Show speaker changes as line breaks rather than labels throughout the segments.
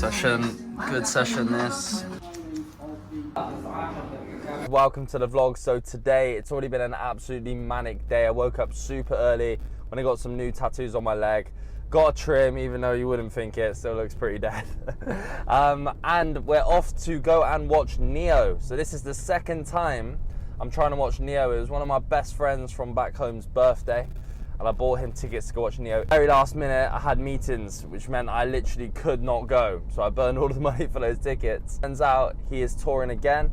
Good session this.
Welcome to the vlog. So today it's already been an absolutely manic day. I woke up super early when I got some new tattoos on my leg. Got a trim, even though you wouldn't think it, still looks pretty dead. And we're off to go and watch Neo. So this is the second time I'm trying to watch Neo. It was one of my best friends from back home's birthday, and I bought him tickets to go watch Neo. Very last minute, I had meetings, which meant I literally could not go. So I burned all the money for those tickets. Turns out he is touring again,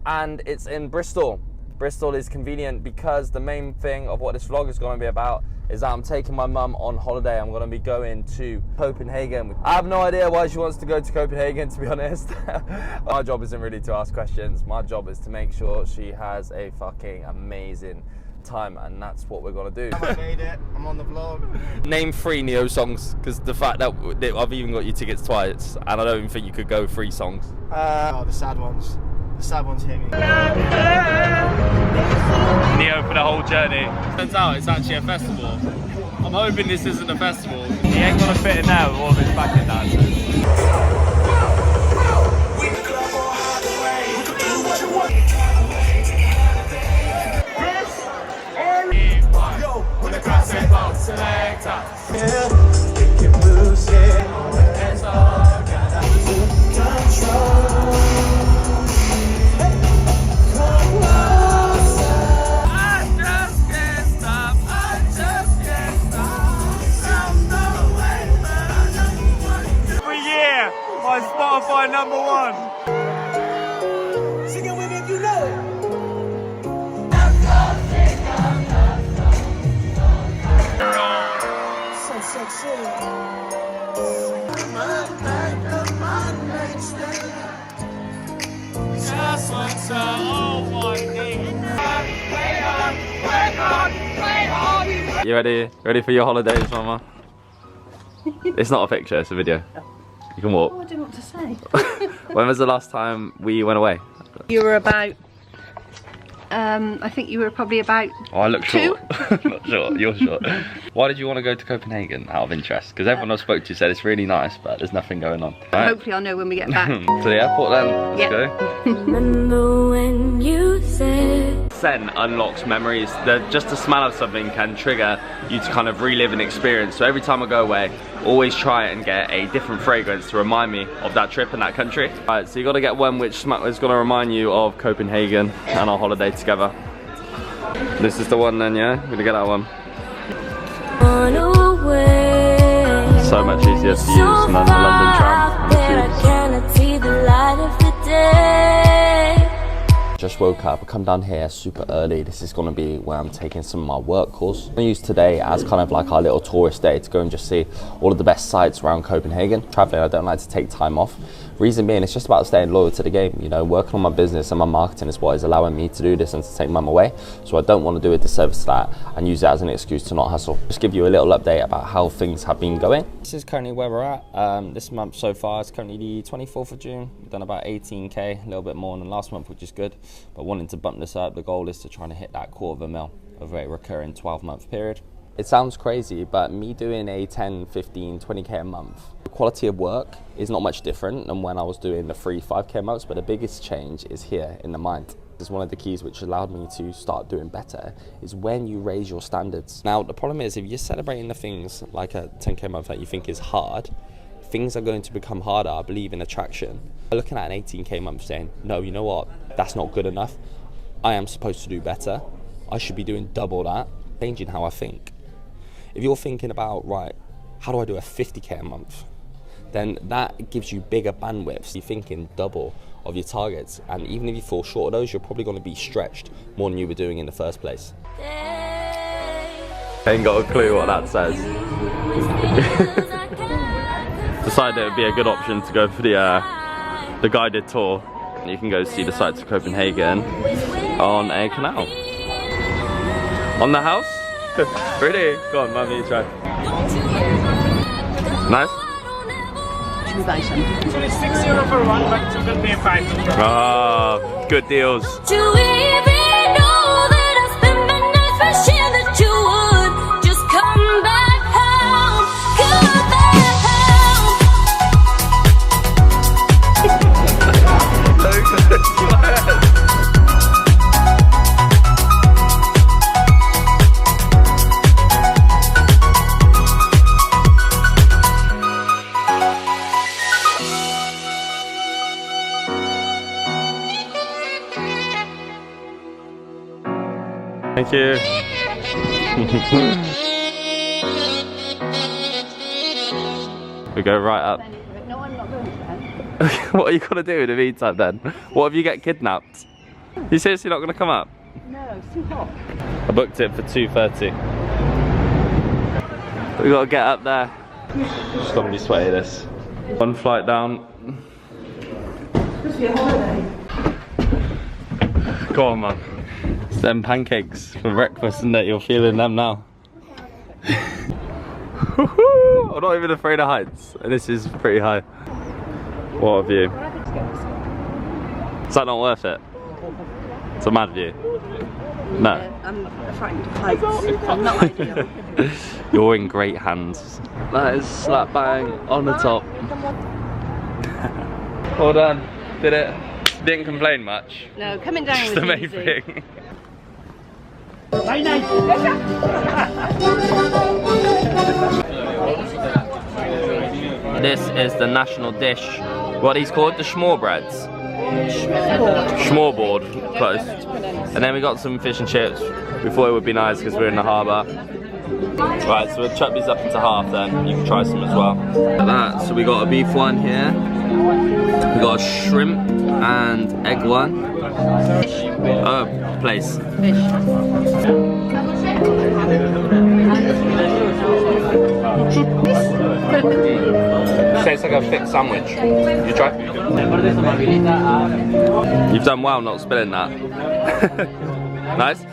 and it's in Bristol. Bristol is convenient because the main thing of what this vlog is going to be about is that I'm taking my mum on holiday. I'm going to be going to Copenhagen. I have no idea why she wants to go to Copenhagen, to be honest. My job isn't really to ask questions. My job is to make sure she has a fucking amazing time, and that's what we're going to do.
I made it. I'm on the vlog.
Name 3 Neo songs, because the fact that I've even got you tickets twice, and I don't even think you could go 3 songs.
Oh, the sad ones. The sad ones hit me.
Neo for the whole journey. Turns out it's actually a festival. I'm hoping this isn't a festival. He ain't gonna fit in there with all of his backing dancers. My Spotify #1.
Sing it with me if you know it. So sexy.
You ready? Ready for your holidays, Mama? It's not a picture, it's a video. You can walk.
Oh, I don't know what to say.
When was the last time we went away?
You were about, I think you were probably about
Oh, I look
2.
short. Not short, you're short. Why did you want to go to Copenhagen out of interest? Because everyone I spoke to said it's really nice, but there's nothing going on. Right?
Hopefully I'll know when we get back.
To the airport then, let's go.
Remember when you said
Scent unlocks memories. Just the smell of something can trigger you to kind of relive an experience. So every time I go away, always try and get a different fragrance to remind me of that trip and that country. Alright, so you got to get one which is going to remind you of Copenhagen and our holiday together. This is the one then, yeah? You're going to get that one.
on away.
So much easier to use than the London tram.
I cannot see the light of the day.
Just woke up, I come down here super early. This is gonna be where I'm taking some of my work calls. I'm gonna use today as kind of like our little tourist day to go and just see all of the best sites around Copenhagen. Traveling, I don't like to take time off. Reason being, it's just about staying loyal to the game. You know, working on my business and my marketing is what is allowing me to do this and to take mum away. So I don't want to do a disservice to that and use it as an excuse to not hustle. Just give you a little update about how things have been going. This is currently where we're at. This month so far is currently the 24th of June. We've done about 18K, a little bit more than last month, which is good. But wanting to bump this up, the goal is to try and hit that $250,000 over a recurring 12-month period. It sounds crazy, but me doing a 10, 15, 20K a month, the quality of work is not much different than when I was doing the 3, 5K months, but the biggest change is here in the mind. This is one of the keys which allowed me to start doing better, is when you raise your standards. Now, the problem is if you're celebrating the things like a 10K month that you think is hard, things are going to become harder, I believe, in attraction. Looking at an 18K month saying, no, you know what, that's not good enough. I am supposed to do better. I should be doing double that. Changing how I think. If you're thinking about, right, how do I do a 50K a month? Then that gives you bigger bandwidths. You're thinking double of your targets. And even if you fall short of those, you're probably going to be stretched more than you were doing in the first place. Ain't got a clue what that says. Decided it would be a good option to go for the guided tour. You can go see the sights of Copenhagen on a canal. On the house? Really? Go on, mummy, try. Nice?
Should we buy some?
So it's €6 for one, but you will pay $5.
Ah, good deals.
Do you even know that I spent my nights wishing that you would just come back home, come back home?
Thank you. We go right up.
No, I'm not going to then.
What are you gonna do in the meantime then? What if you get kidnapped? You seriously not gonna come up?
No, it's too hot.
I booked it for 2:30. We gotta get up there. Just gonna be sweaty this. One flight down.
This be a holiday.
Go on, man. It's them pancakes for breakfast, isn't it? You're feeling them now. I'm not even afraid of heights. This is pretty high. What a view. Is that not worth it? It's a mad view. No.
I'm frightened of heights. I'm not ideal.
You're in great hands. That is slap bang on the top. Well done. Did it. Didn't complain much.
No, coming down
Just
was
the main
easy.
thing. This is the national dish. What are these called? The smoorbreads. Smoorbord, close. And then we got some fish and chips. We thought it would be nice because we're in the harbour. Right, so we'll chop these up into half then. You can try some as well. Like that. So we got a beef one here. We got a shrimp and egg one. Oh, place. Tastes like a thick sandwich. You try? You've done well not spilling that. Nice?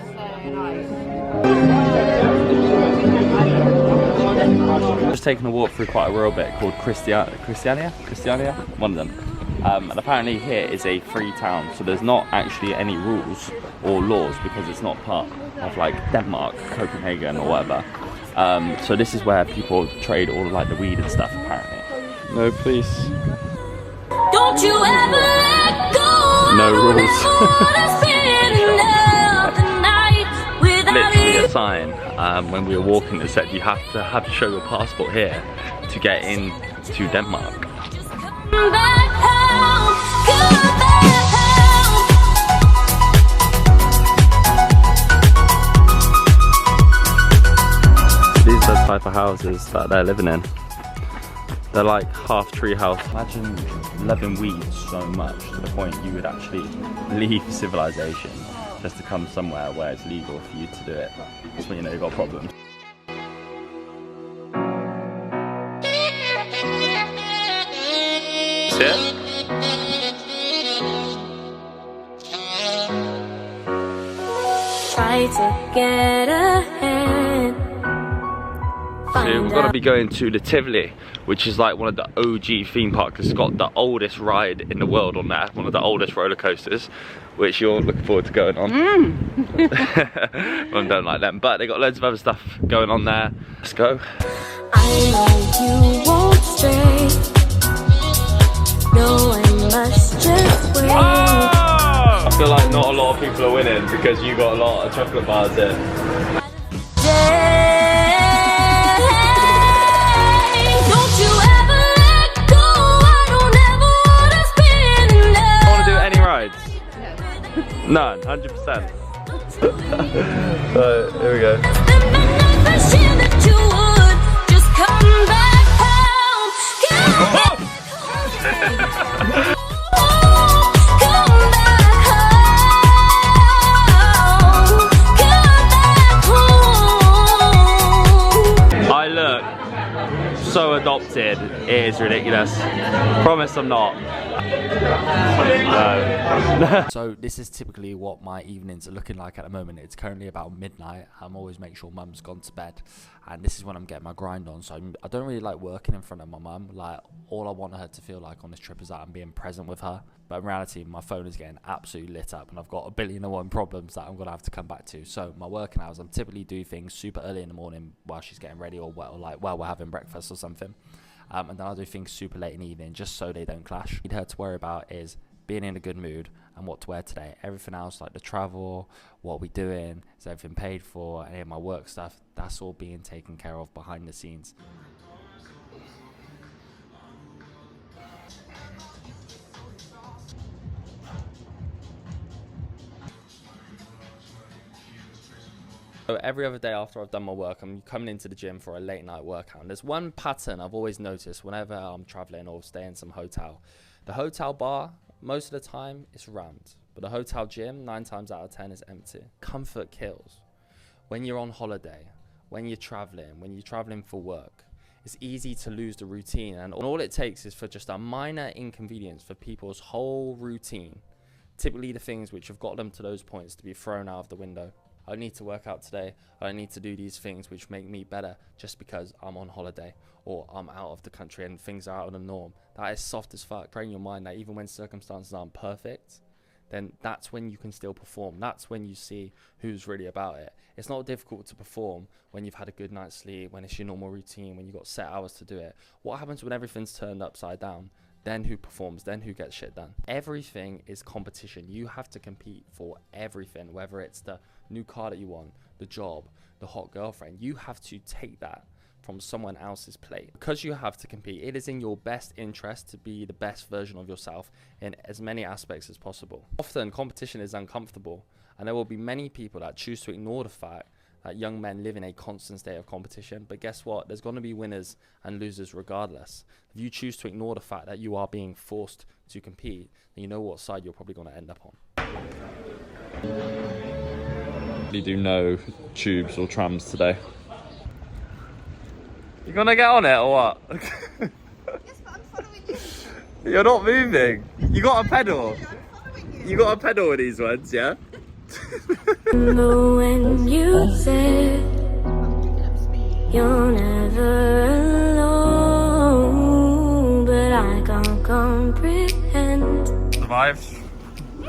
Just taking a walk through quite a rural bit called Christiania? One of them. And apparently here is a free town, so there's not actually any rules or laws because it's not part of like Denmark, Copenhagen or whatever. So this is where people trade all of like the weed and stuff apparently. No, please.
Don't you ever let go.
No rules. Literally
Literally
a sign when we were walking that said you have to show your passport here to get into Denmark. These are the type of houses that they're living in. They're like half tree house. Imagine loving weed so much to the point you would actually leave civilization just to come somewhere where it's legal for you to do it. That's when you know you've got problems. See it?
Try to get ahead.
So we've got to be going to the Tivoli, which is like one of the OG theme parks. It's got the oldest ride in the world on there, one of the oldest roller coasters, which you're looking forward to going on. I don't like them, but they got loads of other stuff going on there. Let's go.
I know you won't stray. No, I must just wait.
I feel like not a lot of people are winning because you got a lot of chocolate bars here.
Don't you ever let go. I don't ever wanna spin enough.
Want to do any rides? None, 100%. So here we go. I look so adopted, it is ridiculous. Promise I'm not. No. So this is typically what my evenings are looking like at the moment. It's currently about midnight. I'm always making sure mum's gone to bed, and this is when I'm getting my grind on. So I don't really like working in front of my mum. Like, all I want her to feel like on this trip is that I'm being present with her. But in reality, my phone is getting absolutely lit up, and I've got 1,000,000,001 problems that I'm gonna have to come back to. So my working hours, I'm typically do things super early in the morning while she's getting ready, or while we're having breakfast or something. And then I'll do things super late in the evening just so they don't clash. What I need her to worry about is being in a good mood and what to wear today. Everything else, like the travel, what we're doing, is everything paid for, any of my work stuff, that's all being taken care of behind the scenes. So every other day after I've done my work, I'm coming into the gym for a late night workout. And there's one pattern I've always noticed whenever I'm traveling or stay in some hotel. The hotel bar, most of the time, it's rammed. But the hotel gym, 9 times out of 10, is empty. Comfort kills. When you're on holiday, when you're traveling for work, it's easy to lose the routine. And all it takes is for just a minor inconvenience for people's whole routine. Typically the things which have got them to those points to be thrown out of the window. I don't need to work out today. I don't need to do these things which make me better just because I'm on holiday or I'm out of the country and things are out of the norm. That is soft as fuck. Train your mind that even when circumstances aren't perfect, then that's when you can still perform. That's when you see who's really about it. It's not difficult to perform when you've had a good night's sleep, when it's your normal routine, when you've got set hours to do it. What happens when everything's turned upside down? Then who performs, then who gets shit done. Everything is competition. You have to compete for everything, whether it's the new car that you want, the job, the hot girlfriend. You have to take that from someone else's plate. Because you have to compete, it is in your best interest to be the best version of yourself in as many aspects as possible. Often competition is uncomfortable, and there will be many people that choose to ignore the fact that young men live in a constant state of competition. But guess what? There's going to be winners and losers regardless. If you choose to ignore the fact that you are being forced to compete, then you know what side you're probably going to end up on. You do no tubes or trams today. You gonna get on it or what?
Yes, but I'm following you.
You're not moving. You got a pedal.
I'm following you.
You got a pedal with these ones, yeah?
Remember when you said you're never alone, but I can't comprehend.
Survived.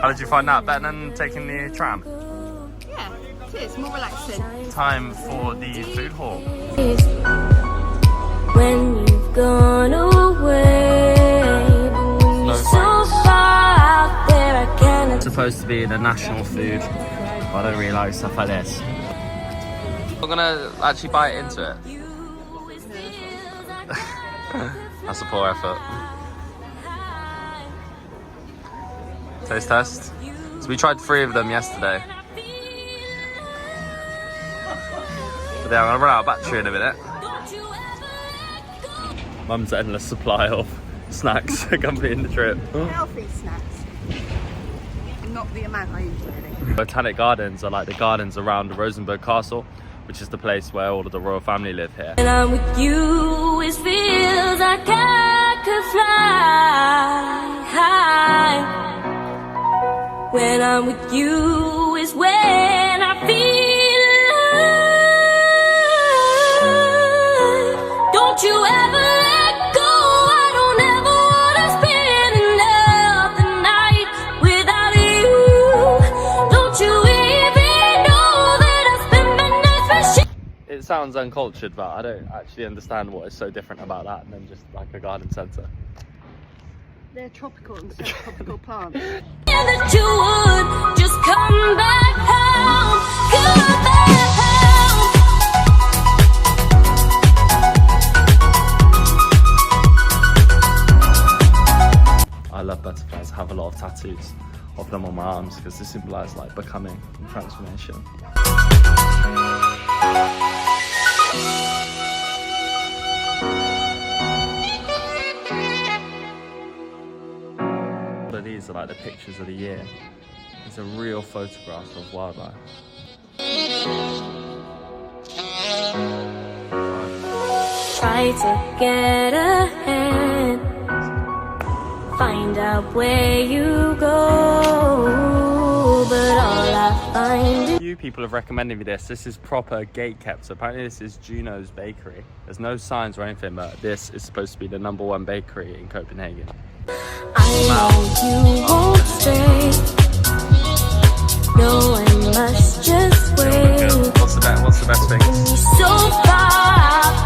How did you find that? Better than taking the tram?
Yeah, it is more relaxing.
Time for the food hall.
When you've gone away, but when you're so far out there, I cannot.
It's supposed to be the national food, but I don't really like stuff like this. I'm gonna actually bite into it. That's a poor effort. Taste test. So we tried 3 of them yesterday. But yeah, I'm gonna run out of battery in a minute. Mum's endless supply of snacks accompanying the trip.
Healthy snacks. Not the amount I usually do.
Botanical Gardens are like the gardens around the Rosenborg Castle, which is the place where all of the royal family live here.
When I'm with you, it feels like I could fly high. When I'm with you is when I feel alive. Don't you ever let go. I don't ever wanna spend another night without you. Don't you even know that I spend my nights for shit.
It sounds uncultured, but I don't actually understand what is so different about that than just like a garden centre.
They're tropical and subtropical plants.
That you would just come back home, come back home.
I love butterflies. I have a lot of tattoos of them on my arms because they symbolise like becoming and transformation. But these are like the pictures of the year. It's a real photograph of wildlife.
Try to get ahead, find out where you go, but all I find is
Few people have recommended me this. This is proper gate kept. So apparently this is Juno's bakery. There's no signs or anything, but this is supposed to be the #1 bakery in Copenhagen.
I know you won't stay. No, I must just wait.
What's the best thing?
You're so far